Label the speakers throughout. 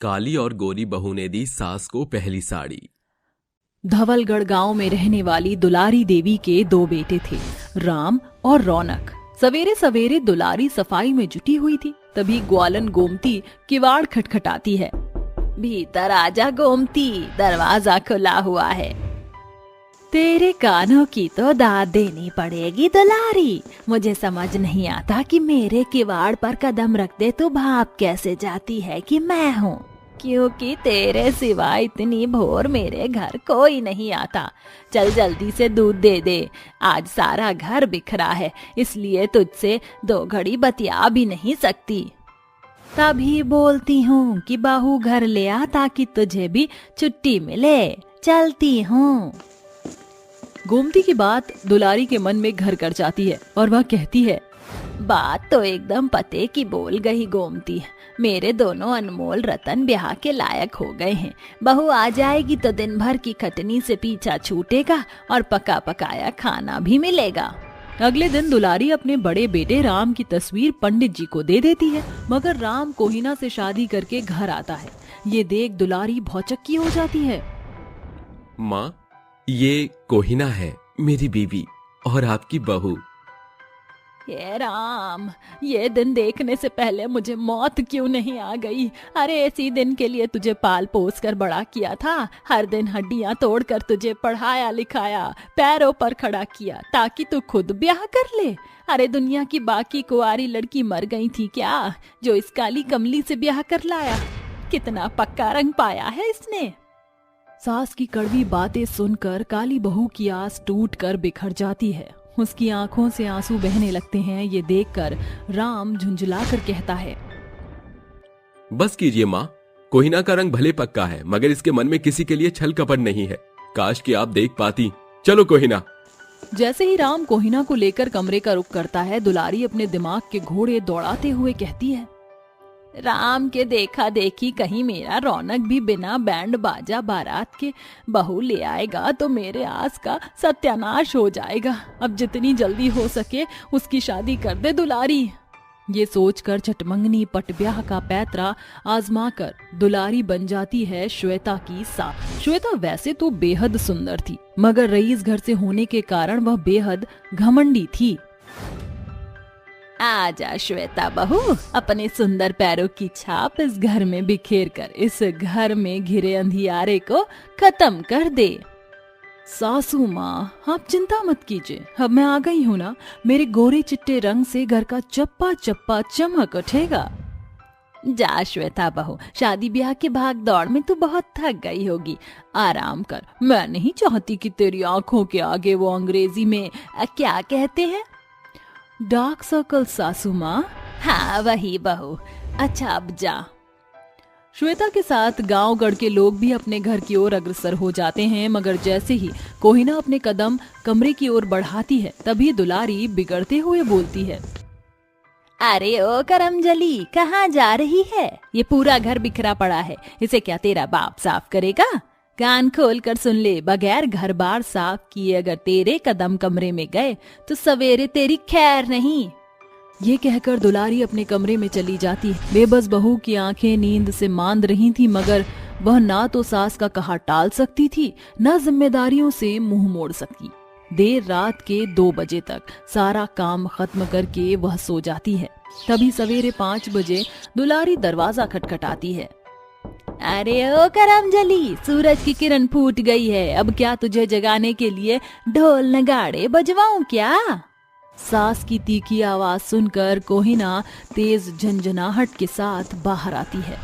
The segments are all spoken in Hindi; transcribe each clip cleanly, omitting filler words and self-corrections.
Speaker 1: काली और गोरी बहू ने दी सास को पहली साड़ी।
Speaker 2: धवलगढ़ गांव में रहने वाली दुलारी देवी के 2 बेटे थे, राम और रौनक। सवेरे सवेरे दुलारी सफाई में जुटी हुई थी, तभी ग्वालन गोमती किवाड़ खटखटाती है। भीतर आजा गोमती, दरवाजा खुला हुआ है। तेरे कानों की तो दाद देनी पड़ेगी दुलारी। मुझे समझ नहीं आता कि मेरे किवाड़ पर कदम रख दे तो भाप कैसे जाती है कि मैं हूँ, क्योंकि तेरे सिवा इतनी भोर मेरे घर कोई नहीं आता। चल जल्दी से दूध दे दे, आज सारा घर बिखरा है, इसलिए तुझसे 2 घड़ी बतिया भी नहीं सकती। तभी बोलती हूँ कि बहू घर ले आ ताकि तुझे भी छुट्टी मिले। चलती हूँ। गोमती की बात दुलारी के मन में घर कर जाती है और वह कहती है, बात तो एकदम पते की बोल गई गोमती। मेरे दोनों अनमोल रतन ब्याह के लायक हो गए हैं। बहू आ जाएगी तो दिन भर की खटनी से पीछा छूटेगा और पका पकाया खाना भी मिलेगा। अगले दिन दुलारी अपने बड़े बेटे राम की तस्वीर पंडित जी को दे देती है, मगर राम कोहिना से शादी करके घर आता है। ये देख दुलारी भौचक्की हो जाती है।
Speaker 1: माँ, ये कोहिना है, मेरी बीवी और आपकी बहू।
Speaker 2: हे राम, ये दिन देखने से पहले मुझे मौत क्यों नहीं आ गई। अरे ऐसी दिन के लिए तुझे पाल पोस कर बड़ा किया था, हर दिन हड्डियां तोड़कर तुझे पढ़ाया लिखाया, पैरों पर खड़ा किया ताकि तू खुद ब्याह कर ले। अरे दुनिया की बाकी कुंवारी लड़की मर गई थी क्या, जो इस काली कमली से ब्याह कर लाया। कितना पक्का रंग पाया है इसने। सास की कड़वी बातें सुनकर काली बहू की आस टूट कर बिखर जाती है। उसकी आंखों से आंसू बहने लगते हैं। ये देखकर राम झुंझलाकर कहता है,
Speaker 1: बस कीजिए माँ, कोहिना का रंग भले पक्का है, मगर इसके मन में किसी के लिए छल कपट नहीं है। काश कि आप देख पाती। चलो कोहिना।
Speaker 2: जैसे ही राम कोहिना को लेकर कमरे का रुख करता है, दुलारी अपने दिमाग के घोड़े दौड़ाते हुए कहती है, राम के देखा देखी कहीं मेरा रौनक भी बिना बैंड बाजा बारात के बहू ले आएगा तो मेरे आस का सत्यानाश हो जाएगा। अब जितनी जल्दी हो सके उसकी शादी कर दे दुलारी। ये सोचकर चटमंगनी पटब्याह का पैतरा आजमा कर दुलारी बन जाती है श्वेता की सास। श्वेता वैसे तो बेहद सुंदर थी, मगर रईस घर से होने के कारण वह बेहद घमंडी थी। आजा श्वेता बहू, अपने सुंदर पैरों की छाप इस घर में बिखेर कर इस घर में घिरे अंधियारे को खत्म कर दे। सासू माँ, आप चिंता मत कीजिए, अब मैं आ गई हूँ ना। मेरे गोरे चिट्टे रंग से घर का चप्पा चप्पा चमक उठेगा। जा श्वेता बहू, शादी ब्याह के भाग दौड़ में तू बहुत थक गई होगी, आराम कर। मैं नहीं चाहती कि तेरी आंखों के आगे वो अंग्रेजी में क्या कहते हैं, डार्क सर्कल सासू माँ। हाँ वही बहू। अच्छा अब जा। श्वेता के साथ गांव-गढ़ के लोग भी अपने घर की ओर अग्रसर हो जाते हैं, मगर जैसे ही कोहिना अपने कदम कमरे की ओर बढ़ाती है, तभी दुलारी बिगड़ते हुए बोलती है, अरे ओ करमजली, कहाँ जा रही है? ये पूरा घर बिखरा पड़ा है, इसे क्या तेरा बाप साफ करेगा? कान खोल कर सुन ले, बगैर घर बार साफ किए अगर तेरे कदम कमरे में गए तो सवेरे तेरी खैर नहीं। ये कहकर दुलारी अपने कमरे में चली जाती है। बेबस बहू की आंखें नींद से मांद रही थी, मगर वह ना तो सास का कहा टाल सकती थी, न जिम्मेदारियों से मुंह मोड़ सकती। देर रात के 2 बजे तक सारा काम खत्म करके वह सो जाती है। तभी सवेरे 5 बजे दुलारी दरवाजा खटखटाती है। अरे ओ करमजली, सूरज की किरण फूट गई है, अब क्या तुझे जगाने के लिए ढोल नगाड़े बजवाऊं क्या? सास की तीखी आवाज सुनकर कोहिना तेज झंझनाहट के साथ बाहर आती है।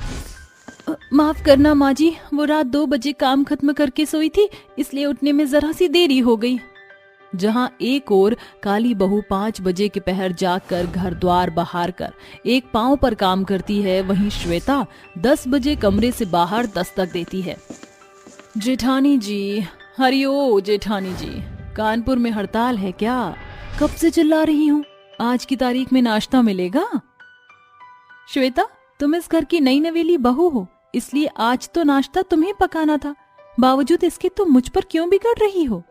Speaker 2: माफ करना माँ जी, वो रात 2 बजे काम खत्म करके सोई थी, इसलिए उठने में जरा सी देरी हो गई। जहां एक ओर काली बहू 5 बजे के पहर जाकर घर द्वार बहार कर एक पांव पर काम करती है, वहीं श्वेता 10 बजे कमरे से बाहर दस्तक देती है। जेठानी जी, हरिओ जेठानी जी, कानपुर में हड़ताल है क्या? कब से चिल्ला रही हूँ, आज की तारीख में नाश्ता मिलेगा? श्वेता, तुम इस घर की नई नवेली बहू हो, इसलिए आज तो नाश्ता तुम्हें पकाना था। बावजूद इसके तुम मुझ पर क्यों बिगड़ रही हो?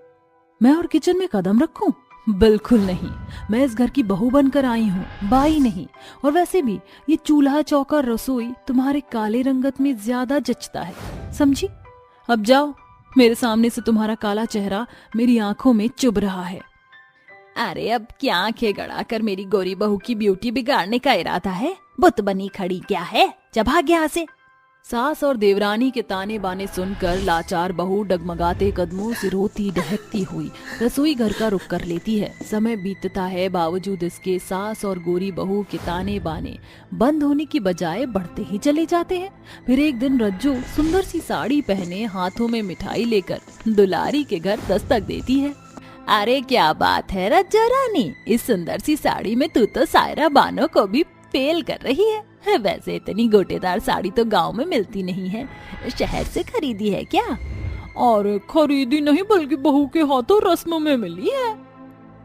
Speaker 2: मैं और किचन में कदम रखूं? बिल्कुल नहीं। मैं इस घर की बहू बनकर आई हूँ, बाई नहीं। और वैसे भी ये चूल्हा चौका रसोई तुम्हारे काले रंगत में ज्यादा जचता है, समझी? अब जाओ, मेरे सामने से तुम्हारा काला चेहरा मेरी आंखों में चुभ रहा है। अरे अब क्या आंखें गड़ा कर मेरी गोरी बहू की ब्यूटी बिगाड़ने का इरादा है? बुत बनी खड़ी क्या है, जब भाग यहाँ से। सास और देवरानी के ताने बाने सुनकर लाचार बहू डगमगाते कदमों से रोती डहकती हुई रसोई घर का रुख कर लेती है। समय बीतता है, बावजूद इसके सास और गोरी बहू के ताने बाने बंद होने की बजाय बढ़ते ही चले जाते हैं। फिर एक दिन रज्जू सुंदर सी साड़ी पहने हाथों में मिठाई लेकर दुलारी के घर दस्तक देती है। अरे क्या बात है रज्जू रानी, इस सुंदर सी साड़ी में तू तो सायरा बानो को भी फेल कर रही है। वैसे इतनी गोटेदार साड़ी तो गांव में मिलती नहीं है, शहर से खरीदी है क्या? और खरीदी नहीं बल्कि बहू के हाथों रस्म में मिली है।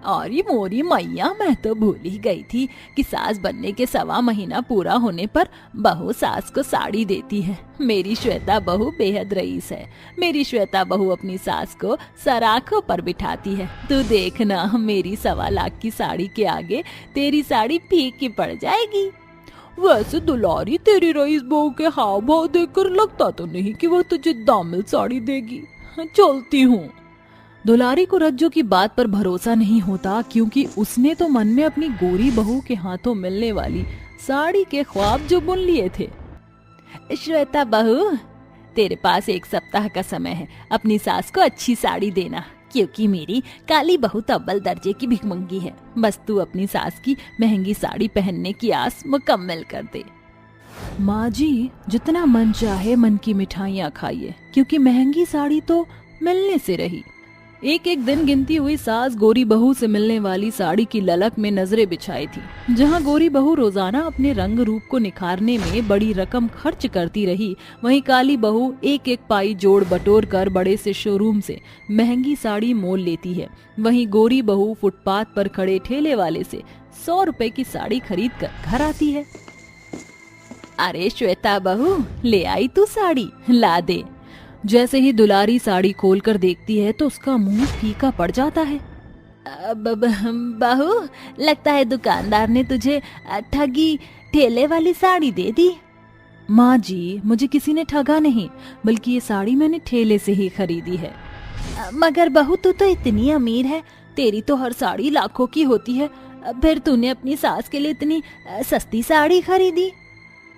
Speaker 2: और ये मोरी मैया, मैं तो भूल ही गई थी कि सास बनने के 1.25 महीना पूरा होने पर बहू सास को साड़ी देती है। मेरी श्वेता बहू बेहद रईस है। मेरी श्वेता बहू अपनी सास को सराखों पर बिठाती है। तू देखना, मेरी 1.25 लाख की साड़ी के आगे तेरी साड़ी फीकी पड़ जाएगी। वैसे दुलारी, तेरी रईस बहू के हाव भाव देखकर लगता तो नहीं कि वह तुझे दामिल साड़ी देगी। चलती हूँ। दुलारी को रज्जू की बात पर भरोसा नहीं होता, क्योंकि उसने तो मन में अपनी गोरी बहू के हाथों मिलने वाली साड़ी के ख्वाब जो बुन लिए थे। श्वेता बहू, तेरे पास 1 सप्ताह का समय है, अपनी सास को अच्छी साड़ी देना, क्योंकि मेरी काली बहू तो अव्वल दर्जे की भिखमंगी है। बस तू अपनी सास की महंगी साड़ी पहनने की आस मुकम्मल कर दे। माँ जी, जितना मन चाहे मन की मिठाइयाँ खाइए, क्योंकि महंगी साड़ी तो मिलने से रही। एक एक दिन गिनती हुई सास गोरी बहू से मिलने वाली साड़ी की ललक में नजरें बिछाई थी। जहां गोरी बहू रोजाना अपने रंग रूप को निखारने में बड़ी रकम खर्च करती रही, वहीं काली बहू एक एक पाई जोड़ बटोर कर बड़े से शोरूम से महंगी साड़ी मोल लेती है। वहीं गोरी बहू फुटपाथ पर खड़े ठेले वाले से 100 रुपए की साड़ी खरीद कर घर आती है। अरे श्वेता बहू, ले आई तू साड़ी, ला दे। जैसे ही दुलारी साड़ी खोलकर देखती है तो उसका मुंह फीका पड़ जाता है। बहू, लगता है दुकानदार ने तुझे ठगी ठेले वाली साड़ी दे दी। माँ जी, मुझे किसी ने ठगा नहीं, बल्कि ये साड़ी मैंने ठेले से ही खरीदी है। मगर बहू, तू तो इतनी अमीर है, तेरी तो हर साड़ी लाखों की होती है, फिर तूने अपनी सास के लिए इतनी सस्ती साड़ी खरीदी।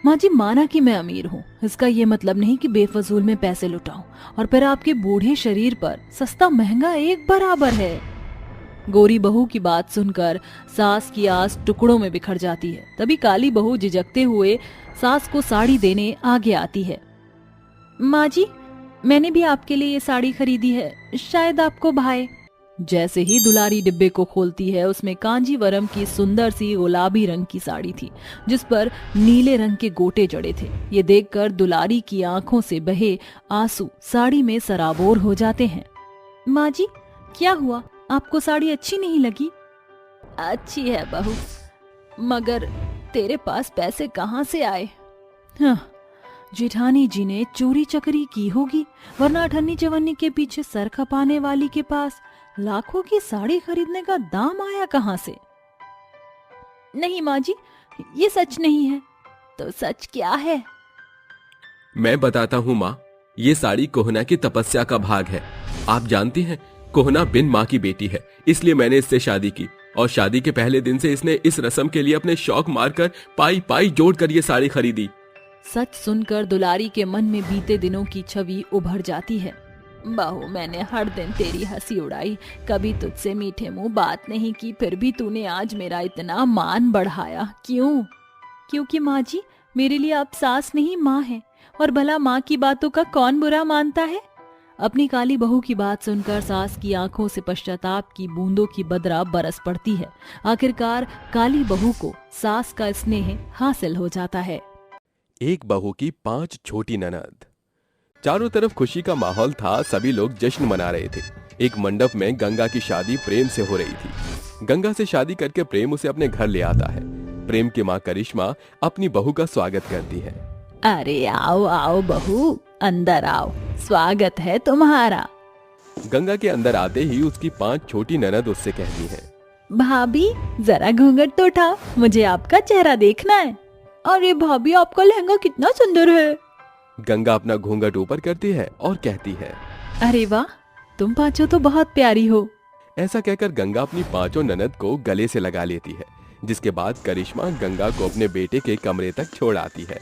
Speaker 2: माँ जी, माना कि मैं अमीर हूँ, इसका ये मतलब नहीं कि बेफजूल में पैसे लुटाऊं, और फिर आपके बूढ़े शरीर पर सस्ता महंगा एक बराबर है। गोरी बहू की बात सुनकर सास की आस टुकड़ों में बिखर जाती है। तभी काली बहू झिझकते हुए सास को साड़ी देने आगे आती है। माँ जी, मैंने भी आपके लिए ये साड़ी खरीदी है, शायद आपको भाए। जैसे ही दुलारी डिब्बे को खोलती है, उसमें कांजीवरम की सुंदर सी गुलाबी रंग की साड़ी थी, जिस पर नीले रंग के गोटे जड़े थे। ये देखकर दुलारी की आंखों से बहे आंसू साड़ी में सराबोर हो जाते हैं। माँ जी, क्या हुआ, आपको साड़ी अच्छी नहीं लगी? अच्छी है बहू, मगर तेरे पास पैसे कहाँ से आए? हाँ, जेठानी जी ने चोरी चकरी की होगी, वरना अठन्नी चवन्नी के पीछे सर खपाने वाली के पास लाखों की साड़ी खरीदने का दाम आया कहाँ से? नहीं माँ जी, ये सच नहीं है। तो सच क्या है?
Speaker 1: मैं बताता हूँ माँ, ये साड़ी कोहना की तपस्या का भाग है। आप जानती हैं, कोहना बिन माँ की बेटी है, इसलिए मैंने इससे शादी की, और शादी के पहले दिन से इसने इस रस्म के लिए अपने शौक मारकर पाई पाई जोड़कर ये साड़ी खरीदी।
Speaker 2: सच सुनकर दुलारी के मन में बीते दिनों की छवि उभर जाती है। बहू, मैंने हर दिन तेरी हंसी उड़ाई, कभी तुझसे मीठे मुंह बात नहीं की, फिर भी तूने आज मेरा इतना मान बढ़ाया, क्यों? क्योंकि माँ जी, मेरे लिए आप सास नहीं माँ हैं, और भला माँ की बातों का कौन बुरा मानता है? अपनी काली बहू की बात सुनकर सास की आंखों से पश्चाताप की बूंदों की बदरा बरस पड़ती है। आखिरकार काली बहू को सास का स्नेह हासिल हो जाता है।
Speaker 1: एक बहू की 5 छोटी ननद। चारों तरफ खुशी का माहौल था, सभी लोग जश्न मना रहे थे। एक मंडप में गंगा की शादी प्रेम से हो रही थी। गंगा से शादी करके प्रेम उसे अपने घर ले आता है। प्रेम की माँ करिश्मा अपनी बहू का स्वागत करती है।
Speaker 2: अरे आओ आओ बहू, अंदर आओ, स्वागत है तुम्हारा।
Speaker 1: गंगा के अंदर आते ही उसकी 5 छोटी ननद उससे कहती हैं,
Speaker 2: भाभी जरा घूंघट तो उठाओ, मुझे आपका चेहरा देखना है। अरे भाभी आपका लहंगा कितना सुंदर है।
Speaker 1: गंगा अपना घूंघट ऊपर करती है और कहती है,
Speaker 2: अरे वाह, तुम पांचों तो बहुत प्यारी हो।
Speaker 1: ऐसा कहकर गंगा अपनी पांचों ननद को गले से लगा लेती है, जिसके बाद करिश्मा गंगा को अपने बेटे के कमरे तक छोड़ आती है।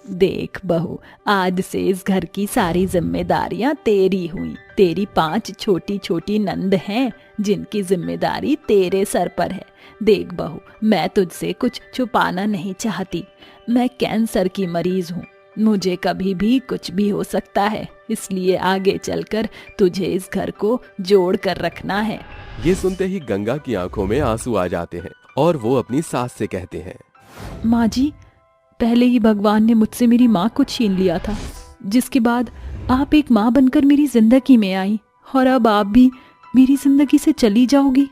Speaker 2: देख बहू, आज से इस घर की सारी जिम्मेदारियां तेरी हुई। तेरी 5 छोटी छोटी नंद हैं जिनकी जिम्मेदारी तेरे सर पर है। देख बहू, मैं तुझसे कुछ छुपाना नहीं चाहती। मैं कैंसर की मरीज हूँ, मुझे कभी भी कुछ भी हो सकता है, इसलिए आगे चलकर तुझे इस घर को जोड़ कर रखना है।
Speaker 1: ये सुनते ही गंगा की आंखों में आंसू आ जाते हैं और वो अपनी सास से कहते हैं,
Speaker 2: माँ जी, पहले ही भगवान ने मुझसे मेरी माँ को छीन लिया था, जिसके बाद आप एक माँ बनकर मेरी जिंदगी में आई और अब आप भी मेरी जिंदगी से चली जाओगी।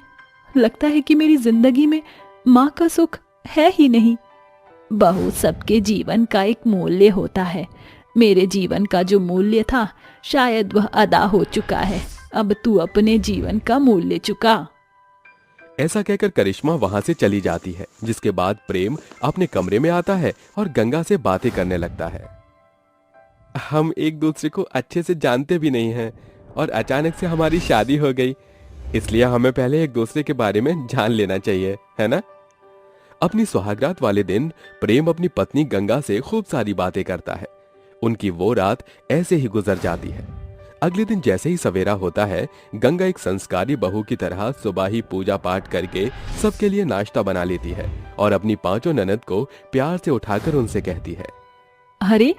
Speaker 2: लगता है कि मेरी जिंदगी में माँ का सुख है ही नहीं। बहू, सबके जीवन का एक मूल्य होता है। मेरे जीवन का जो मूल्य था शायद वह अदा हो चुका है। अब तू अपने जीवन का मूल्य चुका।
Speaker 1: ऐसा कहकर करिश्मा वहां से चली जाती है, जिसके बाद प्रेम अपने कमरे में आता है और गंगा से बातें करने लगता है। हम एक दूसरे को अच्छे से जानते भी नहीं हैं और अचानक से हमारी शादी हो गई, इसलिए हमें पहले एक दूसरे के बारे में जान लेना चाहिए, है ना? अपनी सुहागरात वाले दिन प्रेम अपनी पत्नी गंगा से खूब सारी बातें करता है। उनकी वो रात ऐसे ही गुजर जाती है। अगले दिन जैसे ही सवेरा होता है, गंगा एक संस्कारी बहू की तरह सुबह ही पूजा पाठ करके सबके लिए नाश्ता बना लेती है और अपनी पांचों ननद को प्यार से उठाकर उनसे कहती है,
Speaker 2: अरे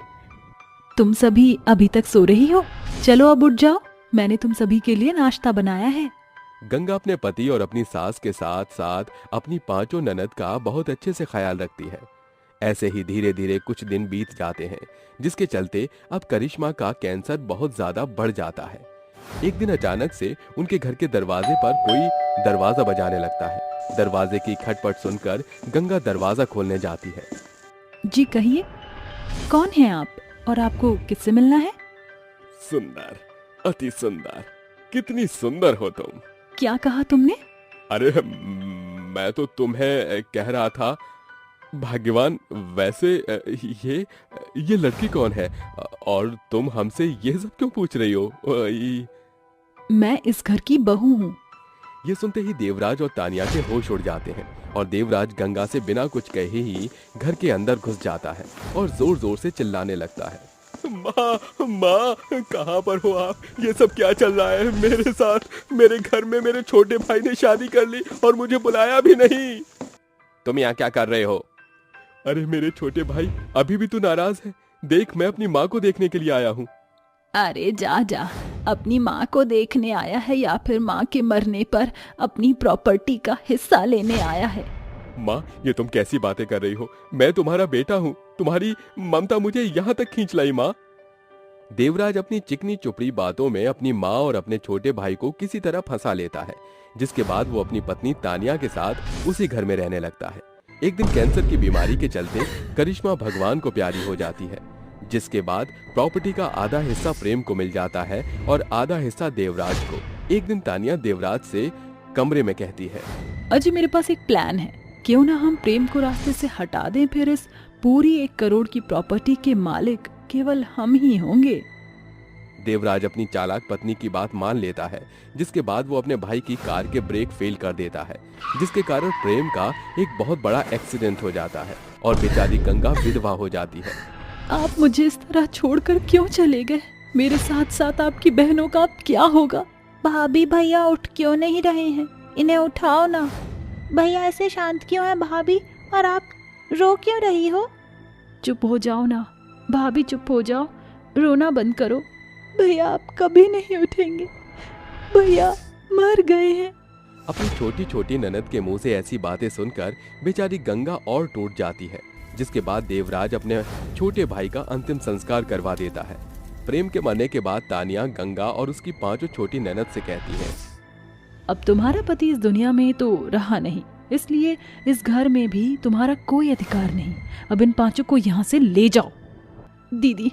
Speaker 2: तुम सभी अभी तक सो रही हो? चलो अब उठ जाओ, मैंने तुम सभी के लिए नाश्ता बनाया है।
Speaker 1: गंगा अपने पति और अपनी सास के साथ साथ अपनी पांचों ननद का बहुत अच्छे से ख्याल रखती है। ऐसे ही धीरे धीरे कुछ दिन बीत जाते हैं, जिसके चलते अब करिश्मा का कैंसर बहुत ज्यादा बढ़ जाता है। एक दिन अचानक से उनके घर के दरवाजे पर कोई दरवाजा बजाने लगता है। दरवाजे की खटपट सुनकर गंगा दरवाजा खोलने जाती है।
Speaker 2: जी कहिए, कौन है आप और आपको किससे मिलना है?
Speaker 1: सुंदर, अति सुंदर, कितनी सुंदर हो तुम।
Speaker 2: क्या कहा तुमने?
Speaker 1: अरे मैं तो तुम्हें कह रहा था, भाग्यवान, वैसे ये लड़की कौन है और तुम हमसे ये सब क्यों पूछ रही हो?
Speaker 2: मैं इस घर की बहू हूँ।
Speaker 1: ये सुनते ही देवराज और तानिया के होश उड़ जाते हैं और देवराज गंगा से बिना कुछ कहे ही घर के अंदर घुस जाता है और जोर जोर से चिल्लाने लगता है, माँ माँ, कहाँ पर हो आप? ये सब क्या चल रहा है मेरे साथ? मेरे घर में मेरे छोटे भाई ने शादी कर ली और मुझे बुलाया भी नहीं। तुम यहाँ क्या कर रहे हो? अरे मेरे छोटे भाई, अभी भी तू नाराज है? देख, मैं अपनी माँ को देखने के लिए आया हूँ।
Speaker 2: अरे जा जा, अपनी माँ को देखने आया है या फिर माँ के मरने पर अपनी प्रॉपर्टी का हिस्सा लेने आया है?
Speaker 1: माँ, ये तुम कैसी बातें कर रही हो? मैं तुम्हारा बेटा हूँ, तुम्हारी ममता मुझे यहाँ तक खींच लाई। माँ, देवराज अपनी चिकनी चुपड़ी बातों में अपनी माँ और अपने छोटे भाई को किसी तरह फंसा लेता है, जिसके बाद वो अपनी पत्नी तानिया के साथ उसी घर में रहने लगता है। एक दिन कैंसर की बीमारी के चलते करिश्मा भगवान को प्यारी हो जाती है, जिसके बाद प्रॉपर्टी का आधा हिस्सा प्रेम को मिल जाता है और आधा हिस्सा देवराज को। एक दिन तानिया देवराज से कमरे में कहती है,
Speaker 2: अजी मेरे पास एक प्लान है, क्यों ना हम प्रेम को रास्ते से हटा दें, फिर इस पूरी 1 करोड़ की प्रॉपर्टी के मालिक केवल हम ही होंगे।
Speaker 1: देवराज अपनी चालाक पत्नी की बात मान लेता है, जिसके बाद वो अपने भाई की कार के ब्रेक फेल कर देता है, जिसके कारण प्रेम का एक बहुत बड़ा एक्सीडेंट हो जाता है और बेचारी गंगा विधवा हो जाती है।
Speaker 2: आप मुझे इस तरह छोड़कर क्यों चले गए? मेरे साथ साथ आपकी बहनों का अब क्या होगा?
Speaker 3: भाभी, भैया उठ क्यों नहीं रहे हैं? इन्हें उठाओ ना। भैया ऐसे शांत क्यों हैं भाभी, और आप रो क्यों रही हो?
Speaker 2: चुप हो जाओ ना भाभी, चुप हो जाओ, रोना बंद करो। भैया आप कभी नहीं उठेंगे, भैया मर गए हैं।
Speaker 1: अपनी छोटी छोटी ननद के मुंह से ऐसी बातें सुनकर बेचारी गंगा और टूट जाती है, जिसके बाद देवराज अपने छोटे भाई का अंतिम संस्कार करवा देता है। प्रेम के मरने के बाद तानिया गंगा और उसकी 5 छोटी ननद से कहती है,
Speaker 2: अब तुम्हारा पति इस दुनिया में तो रहा नहीं, इसलिए इस घर में भी तुम्हारा कोई अधिकार नहीं। अब इन 5 को यहाँ से ले जाओ। दीदी,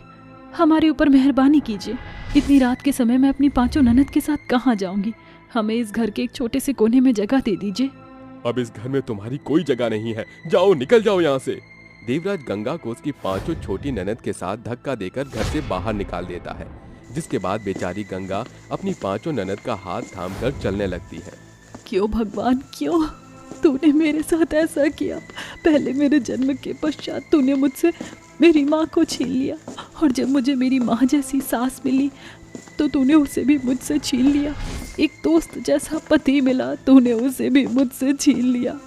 Speaker 2: हमारे ऊपर मेहरबानी कीजिए। इतनी रात के समय मैं अपनी 5 ननद के साथ कहाँ जाऊंगी? हमें इस घर के एक छोटे से कोने में जगह दे दीजिए।
Speaker 1: अब इस घर में तुम्हारी कोई जगह नहीं है, जाओ निकल जाओ यहाँ से। देवराज गंगा को उसकी पांचों छोटी ननद के साथ धक्का देकर घर से बाहर निकाल देता है, जिसके बाद बेचारी गंगा अपनी पांचों ननद का हाथ थामकर चलने लगती है।
Speaker 2: क्यों भगवान क्यों तूने मेरे साथ ऐसा किया? पहले मेरे जन्म के पश्चात तूने मुझसे मेरी माँ को छीन लिया, और जब मुझे मेरी माँ जैसी सास मिली तो तूने उसे भी मुझसे छीन लिया। एक दोस्त जैसा पति मिला, तूने उसे भी मुझसे छीन लिया।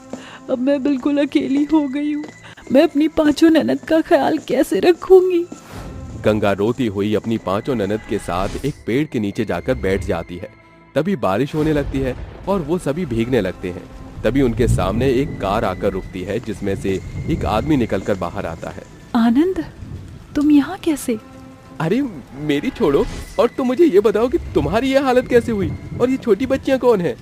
Speaker 2: अब मैं बिल्कुल अकेली हो गई हूँ। मैं अपनी पांचों ननद का ख्याल कैसे रखूंगी?
Speaker 1: गंगा रोती हुई अपनी पांचों ननद के साथ एक पेड़ के नीचे जाकर बैठ जाती है। तभी बारिश होने लगती है और वो सभी भीगने लगते हैं। तभी उनके सामने एक कार आकर रुकती है, जिसमें से एक आदमी निकलकर बाहर आता है।
Speaker 2: आनंद, तुम यहाँ कैसे?
Speaker 1: अरे मेरी छोड़ो, और तुम मुझे ये बताओ कि तुम्हारी ये हालत कैसे हुई, और ये छोटी बच्चियां कौन है?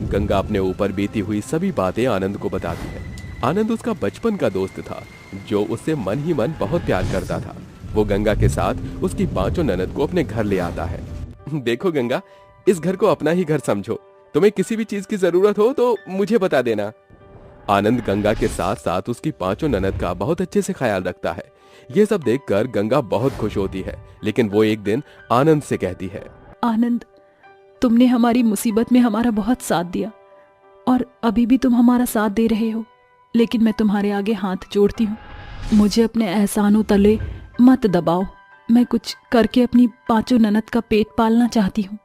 Speaker 1: गंगा अपने ऊपर बीती हुई सभी बातें आनंद को बताती है। आनंद उसका बचपन का दोस्त था, जो उससे मन ही मन बहुत प्यार करता था। वो गंगा के साथ उसकी पांचों ननद को अपने घर ले आता है। देखो गंगा, इस घर को अपना ही घर समझो। तुम्हें किसी भी चीज की जरूरत हो तो मुझे बता देना। आनंद गंगा के साथ साथ उसकी पांचों ननद का बहुत अच्छे से ख्याल रखता है। ये सब देखकर गंगा बहुत खुश होती है, लेकिन वो एक दिन आनंद से कहती है,
Speaker 2: आनंद, तुमने हमारी मुसीबत में हमारा बहुत साथ दिया, और अभी भी तुम हमारा साथ दे रहे हो, लेकिन मैं तुम्हारे आगे हाथ जोड़ती हूँ। मुझे अपने एहसानों तले मत दबाओ। मैं कुछ करके अपनी पांचों ननद का पेट पालना चाहती हूँ।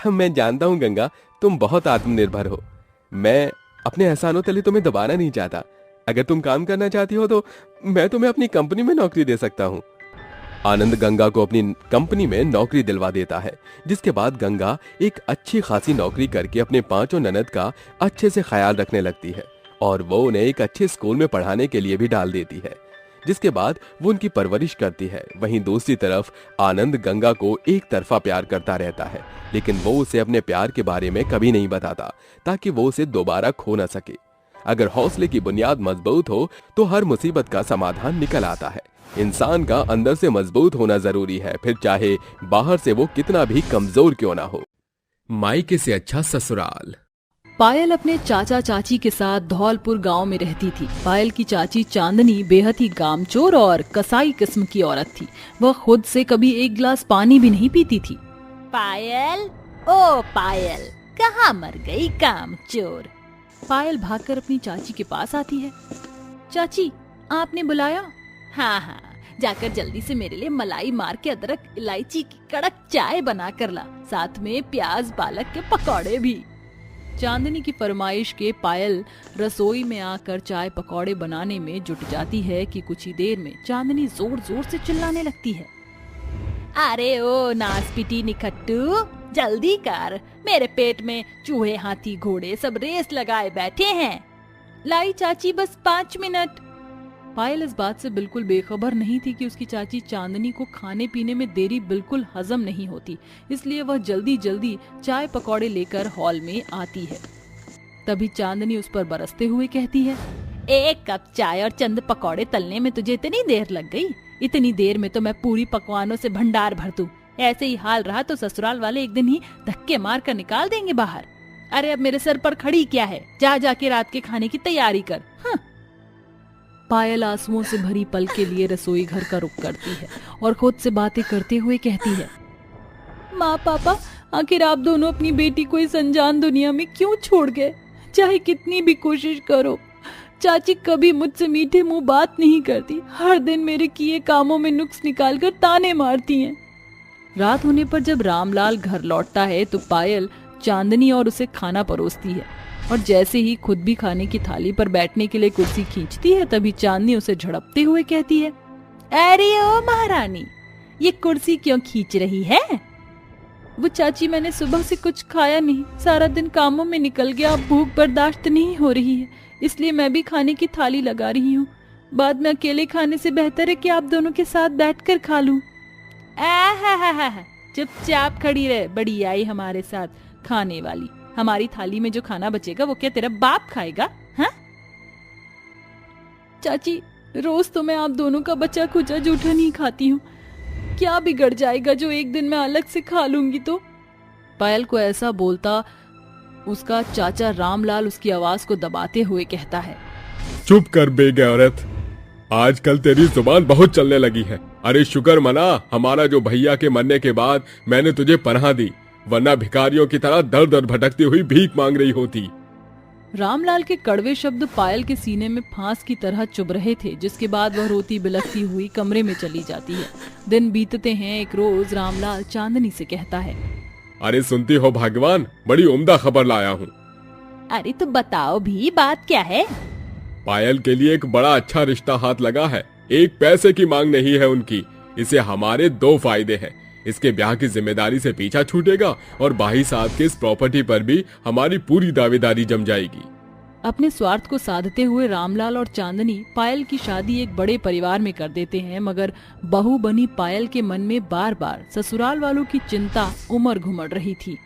Speaker 1: मैं जानता हूँ गंगा, तुम बहुत आत्मनिर्भर हो। मैं अपने एहसानों तले तुम्हें दबाना नहीं चाहता। अगर तुम काम करना चाहती हो तो मैं तुम्हें अपनी कंपनी में नौकरी दे सकता हूँ। आनंद गंगा को अपनी कंपनी में नौकरी दिलवा देता है, जिसके बाद गंगा एक अच्छी खासी नौकरी करके अपने पांचों ननद का अच्छे से ख्याल रखने लगती है, और वो उन्हें एक अच्छे स्कूल में पढ़ाने के लिए भी डाल देती है, जिसके बाद वो उनकी परवरिश करती है। वहीं दूसरी तरफ आनंद गंगा को एक तरफा प्यार करता रहता है, लेकिन वो उसे अपने प्यार के बारे में कभी नहीं बताता, ताकि वो उसे दोबारा खो न सके। अगर हौसले की बुनियाद मजबूत हो तो हर मुसीबत का समाधान निकल आता है। इंसान का अंदर से मजबूत होना जरूरी है, फिर चाहे बाहर से वो कितना भी कमजोर क्यों ना हो। मायके से अच्छा ससुराल।
Speaker 2: पायल अपने चाचा चाची के साथ धौलपुर गांव में रहती थी। पायल की चाची चांदनी बेहद ही कामचोर और कसाई किस्म की औरत थी। वह खुद से कभी एक गिलास पानी भी नहीं पीती थी।
Speaker 3: पायल, ओ पायल, कहाँ मर गई कामचोर?
Speaker 2: पायल भागकर अपनी चाची के पास आती है। चाची, आपने बुलाया?
Speaker 3: हाँ हाँ, जाकर जल्दी से मेरे लिए मलाई मार के अदरक इलायची की कड़क चाय बना कर ला, साथ में प्याज पालक के पकौड़े भी।
Speaker 2: चांदनी की फरमाइश के पायल रसोई में आकर चाय पकौड़े बनाने में जुट जाती है कि कुछ ही देर में चांदनी जोर जोर से चिल्लाने लगती है।
Speaker 3: अरे ओ नासपिटी निखट्टू, जल्दी कर, मेरे पेट में चूहे हाथी घोड़े सब रेस लगाए बैठे हैं।
Speaker 2: लाई चाची, बस 5 मिनट। पायल इस बात से बिल्कुल बेखबर नहीं थी कि उसकी चाची चांदनी को खाने पीने में देरी बिल्कुल हजम नहीं होती, इसलिए वह जल्दी जल्दी चाय पकौड़े लेकर हॉल में आती है। तभी चांदनी उस पर बरसते हुए कहती है,
Speaker 3: एक कप चाय और चंद पकौड़े तलने में तुझे इतनी देर लग गई? इतनी देर में तो मैं पूरी पकवानों से भंडार भर दूं। ऐसे ही हाल रहा तो ससुराल वाले एक दिन ही धक्के मार कर निकाल देंगे बाहर। अरे अब मेरे सर पर खड़ी क्या है? जा जाके रात के खाने की तैयारी कर। हाँ।
Speaker 2: पायल आंसुओं से भरी पल के लिए रसोई घर का रुख करती है और खुद से बातें करते हुए कहती है, माँ पापा, आखिर आप दोनों अपनी बेटी को इस अनजान दुनिया में क्यों छोड़ गए? चाहे कितनी भी कोशिश करो, चाची कभी मुझसे मीठे मुंह बात नहीं करती। हर दिन मेरे किए कामों में नुक्स निकालकर ताने मारती हैं। रात होने पर जब रामलाल घर लौटता है तो पायल चांदनी और उसे खाना परोसती है, और जैसे ही खुद भी खाने की थाली पर बैठने के लिए कुर्सी खींचती है, तभी चांदनी उसे झड़पते हुए कहती है,
Speaker 3: अरे ओ महारानी, ये कुर्सी क्यों खींच रही है?
Speaker 2: वो चाची, मैंने सुबह से कुछ खाया नहीं, सारा दिन कामों में निकल गया, अब भूख बर्दाश्त नहीं हो रही है, इसलिए मैं भी खाने की थाली लगा रही हूँ। बाद में अकेले खाने से बेहतर है कि आप दोनों के साथ बैठकर खा लूं।
Speaker 3: चुपचाप खड़ी रहे, बड़ी आई हमारे साथ खाने वाली। हमारी थाली में जो खाना बचेगा वो क्या तेरा बाप खाएगा? हाँ?
Speaker 2: चाची, रोज तो मैं आप दोनों का बचा खुचा जूठा नहीं खाती हूँ, क्या बिगड़ जाएगा जो एक दिन मैं अलग से खा लूंगी तो? पायल को ऐसा बोलता उसका चाचा रामलाल उसकी आवाज को दबाते हुए कहता है,
Speaker 1: चुप कर बेगे औरत, आजकल तेरी जुबान बहुत चलने लगी है। अरे शुक्र मना हमारा जो भैया के मरने के बाद मैंने तुझे पनाह दी, वरना भिखारियों की तरह दर दर भटकती हुई भीख मांग रही होती।
Speaker 2: रामलाल के कड़वे शब्द पायल के सीने में फांस की तरह चुभ रहे थे, जिसके बाद वह रोती बिलखती हुई कमरे में चली जाती है। दिन बीतते हैं। एक रोज रामलाल चांदनी से कहता है,
Speaker 1: अरे सुनती हो भाग्यवान, बड़ी उम्दा खबर लाया हूँ।
Speaker 3: अरे तो बताओ भी, बात क्या है?
Speaker 1: पायल के लिए एक बड़ा अच्छा रिश्ता हाथ लगा है। एक पैसे की मांग नहीं है उनकी। इसे हमारे 2 फायदे हैं। इसके ब्याह की जिम्मेदारी से पीछा छूटेगा और भाई साहब के इस प्रॉपर्टी पर भी हमारी पूरी दावेदारी जम जाएगी।
Speaker 2: अपने स्वार्थ को साधते हुए रामलाल और चांदनी पायल की शादी एक बड़े परिवार में कर देते हैं, मगर बहू बनी पायल के मन में बार बार ससुराल वालों की चिंता उमड़ घुमड़ रही थी।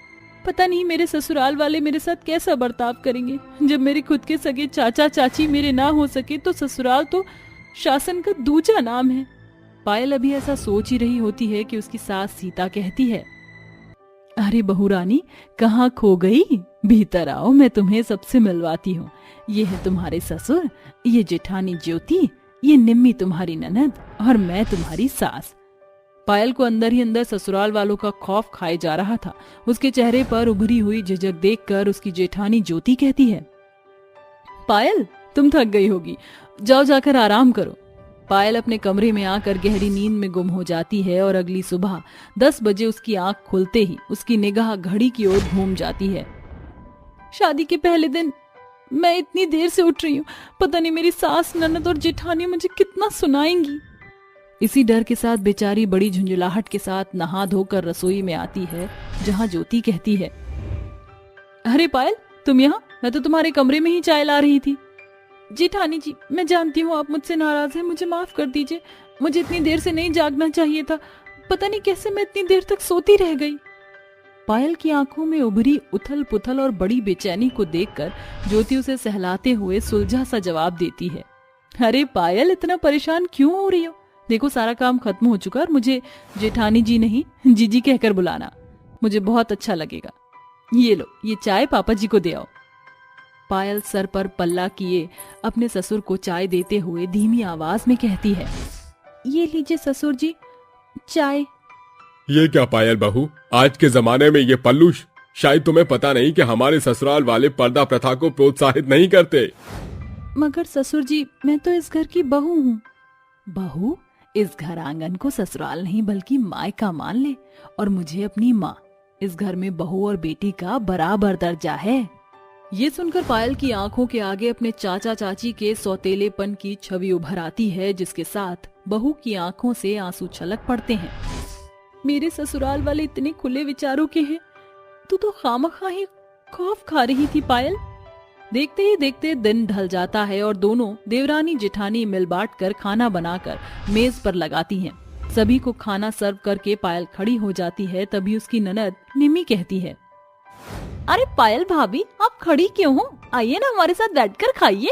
Speaker 2: पता नहीं मेरे ससुराल वाले मेरे साथ कैसा बर्ताव करेंगे। जब मेरे खुद के सगे चाचा चाची मेरे ना हो सके तो ससुराल तो शासन का दूजा नाम है। पायल अभी ऐसा सोच ही रही होती है कि उसकी सास सीता कहती है, अरे बहू रानी कहाँ खो गई? भीतर आओ, मैं तुम्हें सबसे मिलवाती हूँ। ये है तुम्हारे ससुर, ये जेठानी ज्योति, ये निम्मी तुम्हारी ननद और मैं तुम्हारी सास। पायल को अंदर ही अंदर ससुराल वालों का खौफ खाए जा रहा था। उसके चेहरे पर उभरी हुई झिझक देखकर उसकी जेठानी ज्योति कहती है, पायल तुम थक गई होगी, जाओ जाकर आराम करो। पायल अपने कमरे में आकर गहरी नींद में गुम हो जाती है और अगली सुबह 10 बजे उसकी आंख खुलते ही उसकी निगाह घड़ी की ओर घूम जाती है। शादी के पहले दिन मैं इतनी देर से उठ रही हूँ, पता नहीं मेरी सास ननद और जेठानी मुझे कितना सुनाएंगी। इसी डर के साथ बेचारी बड़ी झुंझुलाहट के साथ नहा धोकर रसोई में आती है, जहाँ ज्योति कहती है, अरे पायल तुम यहाँ? मैं तो तुम्हारे कमरे में ही चाय ला रही थी। जेठानी जी मैं जानती हूँ आप मुझसे नाराज हैं, मुझे माफ कर दीजिए। मुझे इतनी देर से नहीं जागना चाहिए था, पता नहीं कैसे मैं इतनी देर तक सोती रह गई। पायल की आंखों में उभरी उथल पुथल और बड़ी बेचैनी को देखकर ज्योति उसे सहलाते हुए सुलझा सा जवाब देती है, अरे पायल इतना परेशान क्यों हो रही हो? देखो सारा काम खत्म हो चुका और मुझे जेठानी जी नहीं जीजी कहकर बुलाना, मुझे बहुत अच्छा लगेगा। ये लो ये चाय पापा जी को दे आओ। पायल सर पर पल्ला किए अपने ससुर को चाय देते हुए धीमी आवाज में कहती है, ये लीजिए ससुर जी चाय।
Speaker 1: ये क्या पायल बहू, आज के जमाने में ये पल्लूश? शायद तुम्हें पता नहीं कि हमारे ससुराल वाले पर्दा प्रथा को प्रोत्साहित नहीं करते।
Speaker 2: मगर ससुर जी मैं तो इस घर की बहू हूँ। बहू? इस घर आंगन को ससुराल नहीं बल्कि मायका मान ले, और मुझे अपनी माँ। इस घर में बहू और बेटी का बराबर दर्जा है। ये सुनकर पायल की आंखों के आगे अपने चाचा चाची के सौतेलेपन की छवि उभर आती है, जिसके साथ बहू की आंखों से आंसू छलक पड़ते हैं। मेरे ससुराल वाले इतने खुले विचारों के हैं, तू तो खामखा ही खौफ खा रही थी पायल। देखते ही देखते दिन ढल जाता है और दोनों देवरानी जेठानी मिल बांट कर खाना बनाकर मेज पर लगाती हैं। सभी को खाना सर्व करके पायल खड़ी हो जाती है। तभी उसकी ननद निम्मी कहती है,
Speaker 3: अरे पायल भाभी आप खड़ी क्यों हो? आइए ना हमारे साथ बैठकर खाइए।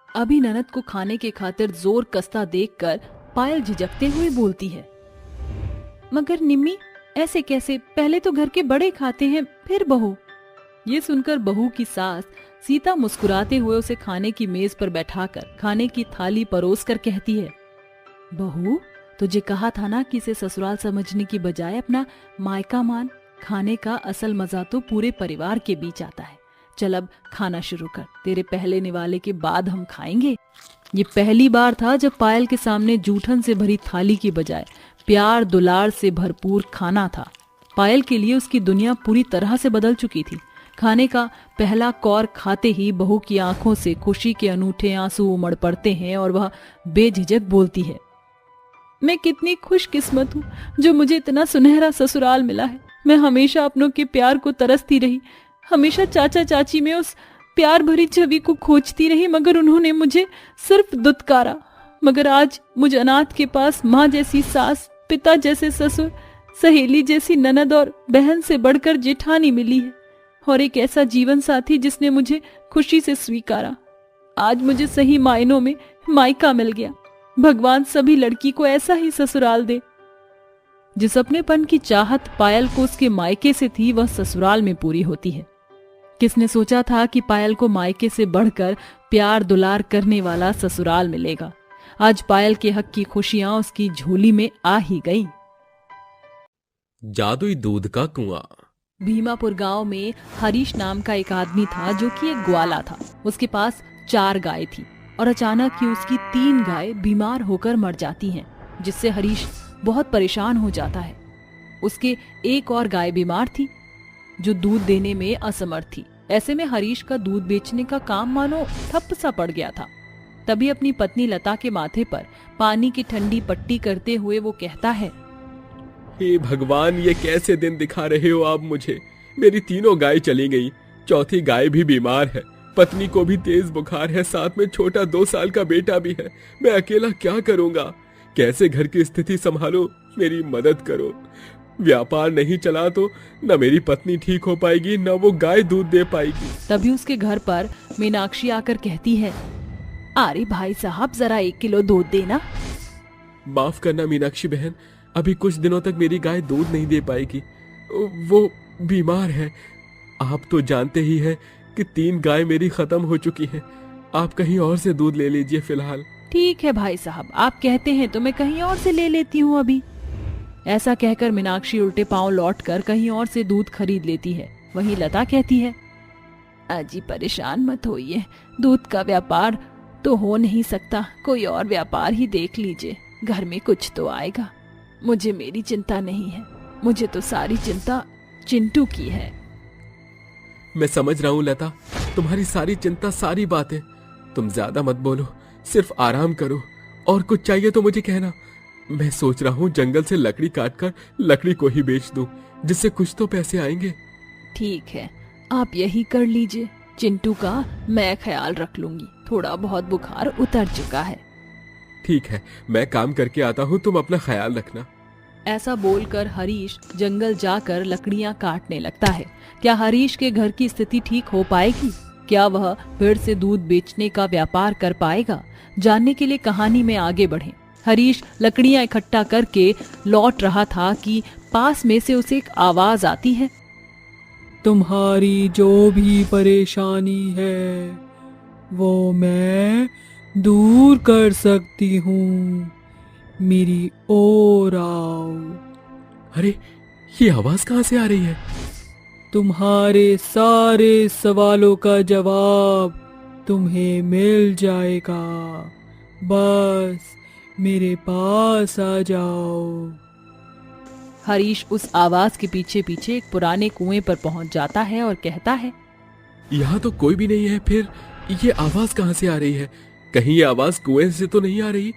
Speaker 2: अभी ननद को खाने के खातिर जोर कसता देखकर पायल झिझकते हुए बोलती है, मगर निम्मी ऐसे कैसे? पहले तो घर के बड़े खाते हैं फिर बहू। ये सुनकर बहू की सास सीता मुस्कुराते हुए उसे खाने की मेज पर बैठाकर खाने की थाली परोस कर कहती है, बहू तुझे कहा था ना कि इसे ससुराल समझने की बजाय अपना मायका मान। खाने का असल मजा तो पूरे परिवार के बीच आता है। चल अब खाना शुरू कर, तेरे पहले निवाले के बाद हम खाएंगे। ये पहली बार था जब पायल के सामने जूठन से भरी थाली की बजाय प्यार दुलार से भरपूर खाना था। पायल के लिए उसकी दुनिया पूरी तरह से बदल चुकी थी। खाने का पहला कौर खाते ही बहू की आंखों से खुशी के अनूठे आंसू उमड़ पड़ते हैं और वह बेझिझक बोलती है, मैं कितनी खुशकिस्मत हूँ जो मुझे इतना सुनहरा ससुराल मिला है। मैं हमेशा अपनों के प्यार को तरसती रही, हमेशा चाचा चाची में उस प्यार भरी छवि को खोजती रही, मगर उन्होंने मुझे सिर्फ दुत्कारा। मगर आज मुझे अनाथ के पास माँ जैसी सास, पिता जैसे ससुर, सहेली जैसी ननद और बहन से बढ़कर जेठानी मिली है, और एक ऐसा जीवन साथी जिसने मुझे खुशी से स्वीकारा। आज मुझे सही मायनों में मायका मिल गया। भगवान सभी लड़की को ऐसा ही ससुराल दे। जिस अपनेपन की चाहत पायल को उसके मायके से थी वह ससुराल में पूरी होती है। किसने सोचा था कि पायल को मायके से बढ़कर प्यार दुलार करने वाला ससुराल मिलेगा। आज पायल के हक की खुशियां उसकी झोली में आ ही गईं।
Speaker 1: जादुई दूध का कुआं।
Speaker 2: भीमापुर गांव में हरीश नाम का एक आदमी था जो कि एक ग्वाला था। उसके पास 4 गाय थी और अचानक ही उसकी 3 गाय बीमार होकर मर जाती हैं, जिससे हरीश बहुत परेशान हो जाता है। उसके एक और गाय बीमार थी जो दूध देने में असमर्थ थी। ऐसे में हरीश का दूध बेचने का काम मानो ठप्प सा पड़ गया था। तभी अपनी पत्नी लता के माथे पर पानी की ठंडी पट्टी करते हुए वो कहता है,
Speaker 1: हे भगवान, ये कैसे दिन दिखा रहे हो आप मुझे। मेरी 3 गाय चली गई, 4थी गाय भी बीमार है, पत्नी को भी तेज बुखार है, साथ में छोटा 2 साल का बेटा भी है। मैं अकेला क्या करूंगा? कैसे घर की स्थिति संभालूं? मेरी मदद करो। व्यापार नहीं चला तो न मेरी पत्नी ठीक हो पाएगी, न वो गाय दूध दे पाएगी।
Speaker 2: तभी उसके घर पर मीनाक्षी आकर कहती है, अरे भाई साहब, जरा 1 किलो दूध देना।
Speaker 1: माफ करना मीनाक्षी बहन, अभी कुछ दिनों तक मेरी गाय दूध नहीं दे पाएगी, वो बीमार है। आप तो जानते ही हैं कि 3 गाय मेरी खत्म हो चुकी हैं। आप कहीं और से दूध ले लीजिए फिलहाल।
Speaker 2: ठीक है भाई साहब, आप कहते हैं तो मैं कहीं और से ले लेती हूँ अभी। ऐसा कहकर मीनाक्षी उल्टे पांव लौटकर कहीं और से दूध खरीद लेती है। वहीं लता कहती है, अजी परेशान मत होइए, दूध का व्यापार तो हो नहीं सकता, कोई और व्यापार ही देख लीजिए, घर में कुछ तो आएगा। मुझे मेरी चिंता नहीं है, मुझे तो सारी चिंता चिंटू की है।
Speaker 1: मैं समझ रहा हूँ लता, तुम्हारी सारी चिंता, सारी बातें। तुम ज्यादा मत बोलो, सिर्फ आराम करो, और कुछ चाहिए तो मुझे कहना। मैं सोच रहा हूँ जंगल से लकड़ी काटकर लकड़ी को ही बेच दूं, जिससे कुछ तो पैसे आएंगे।
Speaker 2: ठीक है, आप यही कर लीजिए, चिंटू का मैं ख्याल रख लूंगी, थोड़ा बहुत बुखार उतर चुका है।
Speaker 1: ठीक है, मैं काम करके आता हूँ, तुम अपना ख्याल रखना।
Speaker 2: ऐसा बोलकर हरीश जंगल जाकर लकड़ियां काटने लगता है। क्या हरीश के घर की स्थिति ठीक हो पाएगी? क्या वह फिर से दूध बेचने का व्यापार कर पाएगा? जानने के लिए कहानी में आगे बढ़ें। हरीश लकड़ियां इकट्ठा करके लौट रहा था कि पास में से उसे एक आवाज आती है,
Speaker 4: तुम्हारी जो भी परेशानी है वो मैं दूर कर सकती हूँ, मेरी ओर आओ।
Speaker 1: अरे, ये आवाज कहाँ से आ रही है?
Speaker 4: तुम्हारे सारे सवालों का जवाब तुम्हें मिल जाएगा, बस मेरे पास आ जाओ।
Speaker 2: हरीश उस आवाज के पीछे पीछे एक पुराने कुएं पर पहुंच जाता है और कहता है,
Speaker 1: यहाँ तो कोई भी नहीं है, फिर ये आवाज कहाँ से आ रही है? कहीं ये आवाज कुएं से तो नहीं आ रही?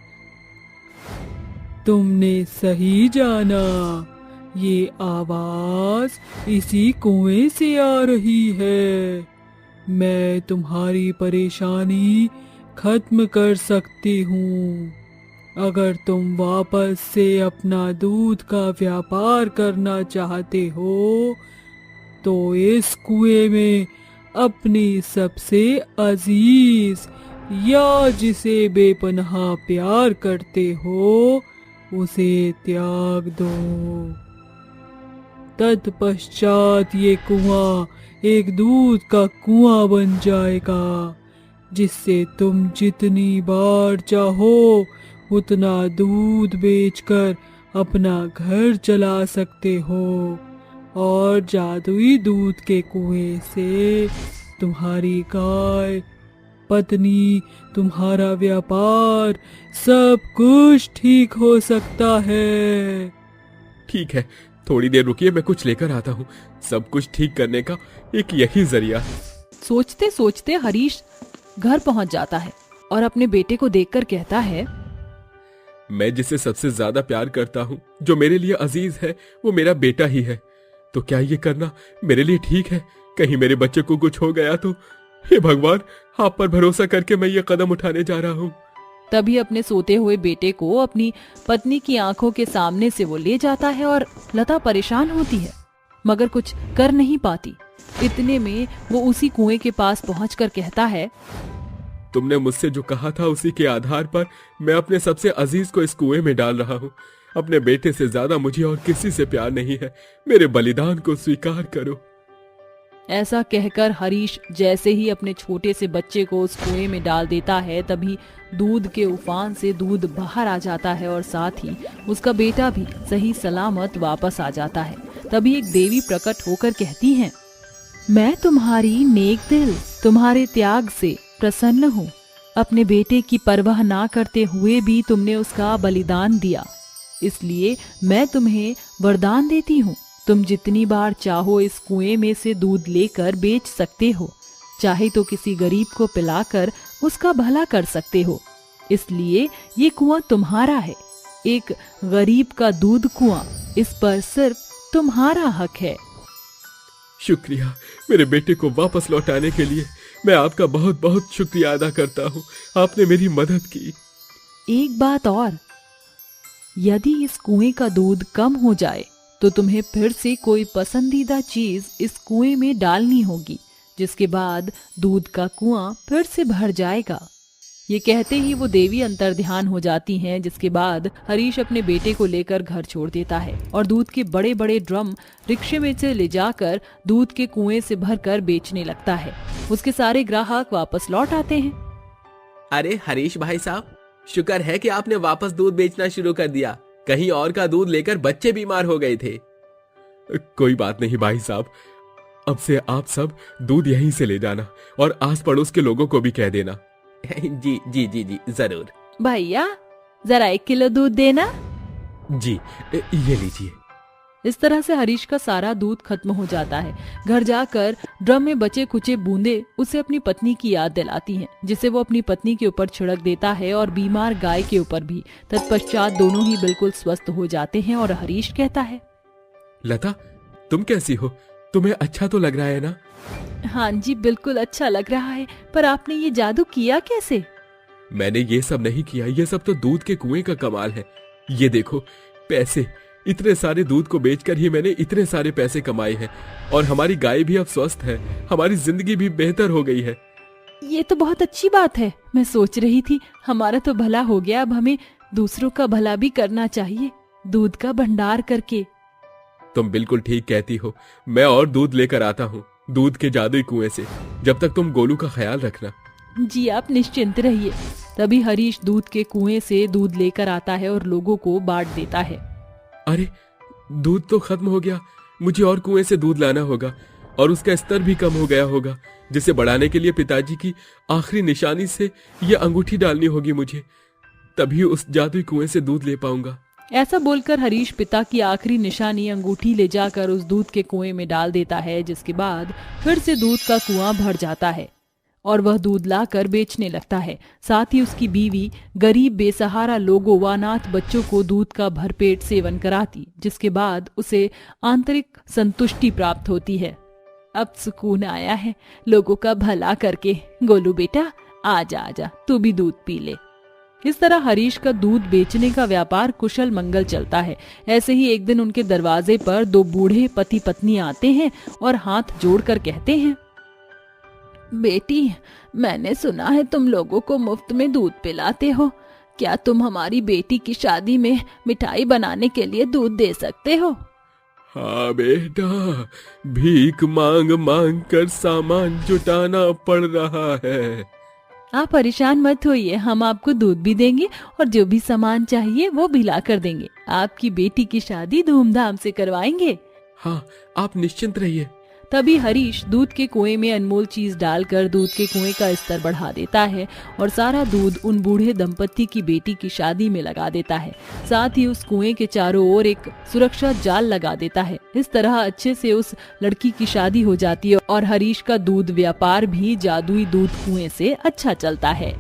Speaker 4: तुमने सही जाना, ये आवाज इसी कुएं से आ रही है। मैं तुम्हारी परेशानी खत्म कर सकती हूँ। अगर तुम वापस से अपना दूध का व्यापार करना चाहते हो तो इस कुएं में अपनी सबसे अजीज या जिसे बेपनाह प्यार करते हो उसे त्याग दो। तत्पश्चात ये कुआं एक दूध का कुआं बन जाएगा, जिससे तुम जितनी बार चाहो उतना दूध बेचकर अपना घर चला सकते हो, और जादुई दूध के कुएं से तुम्हारी गाय, पत्नी, तुम्हारा व्यापार, सब कुछ ठीक हो सकता है।
Speaker 1: ठीक है, थोड़ी देर रुकिए, मैं कुछ लेकर आता हूँ। सब कुछ ठीक करने का एक यही जरिया है।
Speaker 2: सोचते सोचते हरीश घर पहुंच जाता है और अपने बेटे को देखकर कहता है,
Speaker 1: मैं जिसे सबसे ज्यादा प्यार करता हूँ, जो मेरे लिए अजीज है, वो मेरा बेटा ही है। तो क्या ये करना मेरे लिए ठीक है? कहीं मेरे बच्चे को कुछ हो गया तो? हे भगवान, आप पर भरोसा करके मैं ये कदम उठाने जा रहा हूँ।
Speaker 2: तभी अपने सोते हुए बेटे को अपनी पत्नी की आंखों के सामने से वो ले जाता है और लता परेशान होती है मगर कुछ कर नहीं पाती। इतने में वो उसी कुएं के पास पहुंचकर कहता है,
Speaker 1: तुमने मुझसे जो कहा था उसी के आधार पर मैं अपने सबसे अजीज को इस कुएं में डाल रहा हूँ। अपने बेटे से ज्यादा मुझे और किसी से प्यार नहीं है। मेरे बलिदान को स्वीकार करो।
Speaker 2: ऐसा कहकर हरीश जैसे ही अपने छोटे से बच्चे को उस कुएं में डाल देता है, तभी दूध के उफान से दूध बाहर आ जाता है और साथ ही उसका बेटा भी सही सलामत वापस आ जाता है। तभी एक देवी प्रकट होकर कहती हैं, मैं तुम्हारी नेक दिल, तुम्हारे त्याग से प्रसन्न हूँ। अपने बेटे की परवाह ना करते हुए भी तुमने उसका बलिदान दिया, इसलिए मैं तुम्हें वरदान देती हूँ। तुम जितनी बार चाहो इस कुएं में से दूध लेकर बेच सकते हो, चाहे तो किसी गरीब को पिलाकर उसका भला कर सकते हो। इसलिए ये कुआं तुम्हारा है, एक गरीब का दूध कुआं, इस पर सिर्फ तुम्हारा हक है।
Speaker 1: शुक्रिया, मेरे बेटे को वापस लौटाने के लिए मैं आपका बहुत बहुत शुक्रिया अदा करता हूँ। आपने मेरी मदद की।
Speaker 2: एक बात और, यदि इस कुएं का दूध कम हो जाए तो तुम्हें फिर से कोई पसंदीदा चीज इस कुएं में डालनी होगी, जिसके बाद दूध का कुआं फिर से भर जाएगा। ये कहते ही वो देवी अंतर्ध्यान हो जाती हैं, जिसके बाद हरीश अपने बेटे को लेकर घर छोड़ देता है और दूध के बड़े बड़े ड्रम रिक्शे में से ले जाकर दूध के कुएं से भरकर बेचने लगता है। उसके सारे ग्राहक वापस लौट आते हैं।
Speaker 1: अरे हरीश भाई साहब, शुक्र है कि आपने वापस दूध बेचना शुरू कर दिया। कहीं और का दूध लेकर बच्चे बीमार हो गए थे। कोई बात नहीं भाई साहब, अब से आप सब दूध यहीं से ले जाना और आस पड़ोस के लोगों को भी कह देना। जी जी जी जी जरूर।
Speaker 2: भैया जरा 1 किलो दूध देना।
Speaker 1: जी ये लीजिए।
Speaker 2: इस तरह से हरीश का सारा दूध खत्म हो जाता है। घर जाकर ड्रम में बचे कुचे बूंदे उसे अपनी पत्नी की याद दिलाती हैं, जिसे वो अपनी पत्नी के ऊपर छिड़क देता है और बीमार गाय के ऊपर भी। तत्पश्चात दोनों ही बिल्कुल स्वस्थ हो जाते हैं और हरीश कहता है,
Speaker 1: लता तुम कैसी हो? तुम्हें अच्छा तो लग रहा है ना?
Speaker 2: हाँ जी बिल्कुल अच्छा लग रहा है, पर आपने ये जादू किया कैसे?
Speaker 1: मैंने ये सब नहीं किया, ये सब तो दूध के कुएं का कमाल है। ये देखो पैसे, इतने सारे दूध को बेचकर ही मैंने इतने सारे पैसे कमाए हैं और हमारी गाय भी अब स्वस्थ है, हमारी जिंदगी भी बेहतर हो गई है।
Speaker 2: ये तो बहुत अच्छी बात है। मैं सोच रही थी हमारा तो भला हो गया, अब हमें दूसरों का भला भी करना चाहिए दूध का भंडार करके।
Speaker 1: तुम बिल्कुल ठीक कहती हो। मैं और दूध लेकर आता हूँ दूध के जादुई कुएं से। जब तक तुम गोलू का ख्याल रखना।
Speaker 2: जी आप निश्चिंत रहिए। तभी हरीश दूध के कुएं से दूध लेकर आता है और लोगों को बांट देता है।
Speaker 1: अरे दूध तो खत्म हो गया, मुझे और कुएं से दूध लाना होगा और उसका स्तर भी कम हो गया होगा, जिसे बढ़ाने के लिए पिताजी की आखिरी निशानी से यह अंगूठी डालनी होगी मुझे, तभी उस जादुई कुएं से दूध ले पाऊंगा।
Speaker 2: ऐसा बोलकर हरीश पिता की आखिरी निशानी अंगूठी ले जाकर उस दूध के कुएं में डाल देता है, जिसके बाद फिर से दूध का कुआं भर जाता है और वह दूध लाकर बेचने लगता है। साथ ही उसकी बीवी गरीब बेसहारा लोगों व अनाथ बच्चों को दूध का भरपेट सेवन कराती, जिसके बाद उसे आंतरिक संतुष्टि प्राप्त होती है। अब सुकून आया है लोगों का भला करके। गोलू बेटा आजा आजा, तू भी दूध पी ले। इस तरह हरीश का दूध बेचने का व्यापार कुशल मंगल चलता है। ऐसे ही एक दिन उनके दरवाजे पर 2 बूढ़े पति पत्नी आते हैं और हाथ जोड़कर कहते हैं, बेटी मैंने सुना है तुम लोगों को मुफ्त में दूध पिलाते हो, क्या तुम हमारी बेटी की शादी में मिठाई बनाने के लिए दूध दे सकते हो?
Speaker 1: हाँ बेटा, भीख मांग मांग कर सामान जुटाना पड़ रहा है।
Speaker 2: आप परेशान मत होइए, हम आपको दूध भी देंगे और जो भी सामान चाहिए वो भी ला कर देंगे। आपकी बेटी की शादी धूमधाम से करवाएंगे।
Speaker 1: हाँ आप निश्चिंत रहिए।
Speaker 2: तभी हरीश दूध के कुएं में अनमोल चीज डालकर दूध के कुएं का स्तर बढ़ा देता है और सारा दूध उन बूढ़े दंपत्ति की बेटी की शादी में लगा देता है। साथ ही उस कुएं के चारों ओर एक सुरक्षा जाल लगा देता है। इस तरह अच्छे से उस लड़की की शादी हो जाती है और हरीश का दूध व्यापार भी जादुई दूध कुएं से अच्छा चलता है।